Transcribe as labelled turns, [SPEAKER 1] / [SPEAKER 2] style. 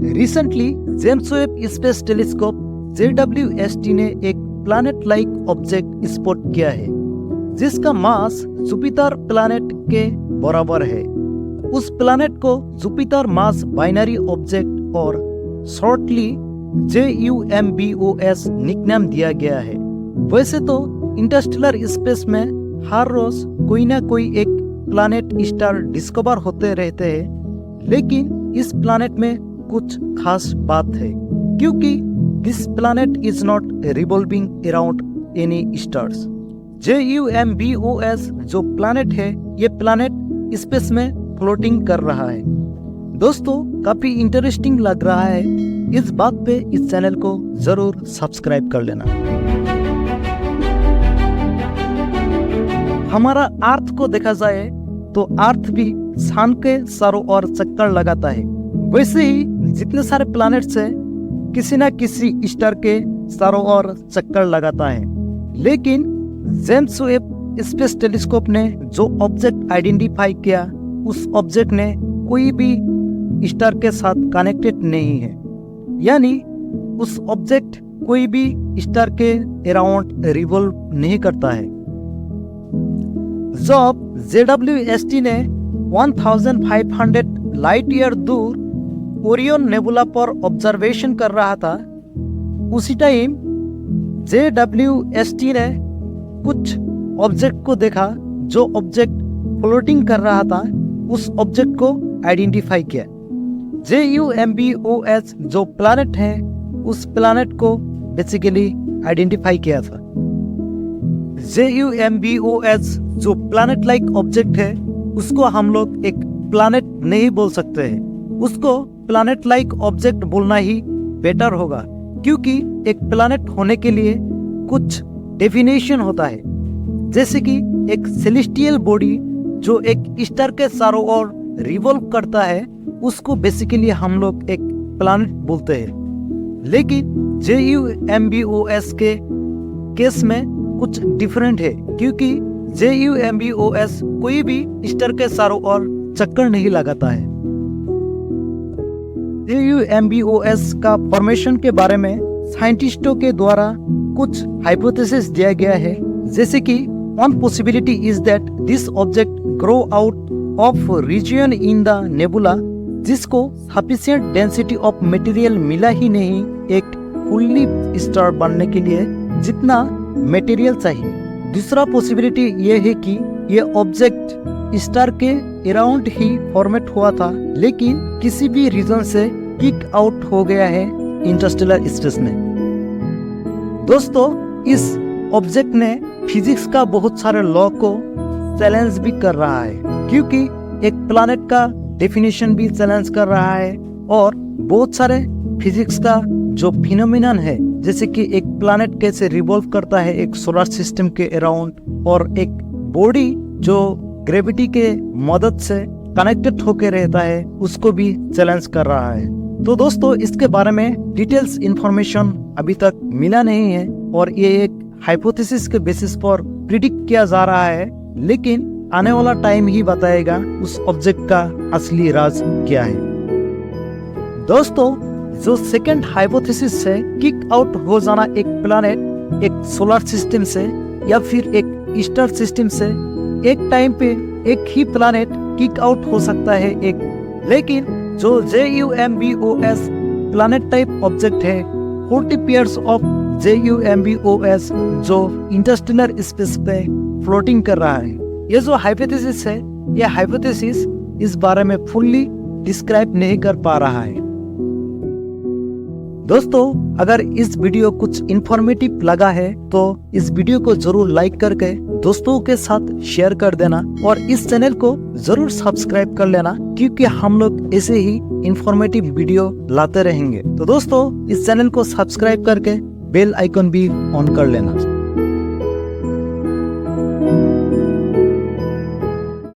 [SPEAKER 1] Recently James Webb space telescope JWST ने एक planet like object spot किया है जिसका मास जुपिटर प्लैनेट के बराबर है। उस प्लैनेट को जुपिटर मास बाइनरी ऑब्जेक्ट और शॉर्टली JUMBOS निकनेम दिया गया है। वैसे तो इंटरस्टेलर स्पेस में हर रोज कोई ना कोई एक प्लैनेट स्टार डिस्कवर होते रहते हैं, लेकिन इस प्लैनेट में कुछ खास बात है क्योंकि this planet is not revolving around any stars. JUMBOS जो प्लैनेट है, ये प्लैनेट स्पेस में फ्लोटिंग कर रहा है। दोस्तों, काफी इंटरेस्टिंग लग रहा है। इस बात पे इस चैनल को जरूर सब्सक्राइब कर लेना। हमारा अर्थ को देखा जाए तो अर्थ भी सन के चारों ओर चक्कर लगाता है। वैसे ही जितने सारे प्लैनेट्स हैं, किसी न किसी स्टार के चारों ओर चक्कर लगाता है। लेकिन जेम्स वेब स्पेस टेलीस्कोप ने जो ऑब्जेक्ट आइडेंटिफाई किया, उस ऑब्जेक्ट ने कोई भी स्टार के साथ कनेक्टेड नहीं है, यानी उस ऑब्जेक्ट कोई भी स्टार के अराउंड रिवॉल्व नहीं करता है। जब JWST ने 1500 लाइट ईयर दूर ओरियन नेबुला पर ऑब्जर्वेशन कर रहा था, उसी टाइम JWST ने कुछ ऑब्जेक्ट को देखा जो ऑब्जेक्ट फ्लोटिंग कर रहा था। उस ऑब्जेक्ट को आइडेंटिफाई किया। JUMBOS जो प्लैनेट है, उस प्लैनेट को बेसिकली आइडेंटिफाई किया था। JUMBOS जो प्लैनेट लाइक ऑब्जेक्ट है, उसको हम लोग एक प्लैनेट नहीं बोल सकते हैं, उसको प्लैनेट लाइक ऑब्जेक्ट बोलना ही बेटर होगा, क्योंकि एक प्लैनेट होने के लिए कुछ डेफिनेशन होता है। जैसे कि एक सेलेस्टियल बॉडी जो एक स्टार के चारों ओर रिवॉल्व करता है, उसको बेसिकली हम लोग एक प्लैनेट बोलते हैं। लेकिन JUMBOS के केस में कुछ डिफरेंट है, क्योंकि JUMBOS कोई भी स्टार के चारों ओर चक्कर नहीं लगाता है। JUMBOS का फॉर्मेशन के बारे में साइंटिस्टों के द्वारा कुछ हाइपोथेसिस दिया गया है, जैसे कि one possibility is that this object grow out of region in the nebula जिसको सफिशिएंट डेंसिटी ऑफ मटेरियल मिला ही नहीं एक फुल्ली स्टार बनने के लिए जितना मटेरियल चाहिए। दूसरा पॉसिबिलिटी ये है कि ये ऑब्जेक्ट स्टार के अराउंड ही फॉर्मेट हुआ था, लेकिन किसी भी रीजन से किक आउट हो गया है इंटरस्टेलर स्पेस में। दोस्तों, इस ऑब्जेक्ट ने फिजिक्स का बहुत सारे लॉ को चैलेंज भी कर रहा है, क्योंकि एक प्लैनेट का डेफिनेशन भी चैलेंज कर रहा है और बहुत सारे फिजिक्स का जो फिनोमिनन है, जैसे कि एक प्लैनेट कैसे रिवॉल्व करता है एक सोलर सिस्टम के अराउंड, और एक बॉडी जो ग्रेविटी के मदद से कनेक्टेड होकर रहता है, उसको भी चैलेंज कर रहा है। तो दोस्तों, इसके बारे में डिटेल्स इंफॉर्मेशन अभी तक मिला नहीं है और ये एक हाइपोथेसिस के बेसिस पर प्रिडिक्ट किया जा रहा है, लेकिन आने वाला टाइम ही बताएगा उस ऑब्जेक्ट का असली राज क्या है। दोस्तों, जो सेकंड हाइपोथेसिस है किक आउट हो जाना एक प्लैनेट एक सोलर सिस्टम से या फिर एक स्टार सिस्टम से, एक टाइम पे एक ही प्लैनेट किक आउट हो सकता है एक, लेकिन जो JUMBOS प्लैनेट टाइप ऑब्जेक्ट है, 40 पेयर्स ऑफ JUMBOS जो इंटरस्टेलर स्पेस पे फ्लोटिंग कर रहा है। ये जो हाइपोथेसिस है, ये हाइपोथेसिस इस बारे में फुल्ली डिस्क्राइब नहीं कर पा रहा है। दोस्तों, अगर इस वीडियो कुछ इंफॉर्मेटिव लगा है तो इस वीडियो को जरूर लाइक करके दोस्तों के साथ शेयर कर देना और इस चैनल को जरूर सब्सक्राइब कर लेना, क्योंकि हम लोग ऐसे ही इंफॉर्मेटिव वीडियो लाते रहेंगे। तो दोस्तों, इस चैनल को सब्सक्राइब करके बेल आइकन भी ऑन कर लेना।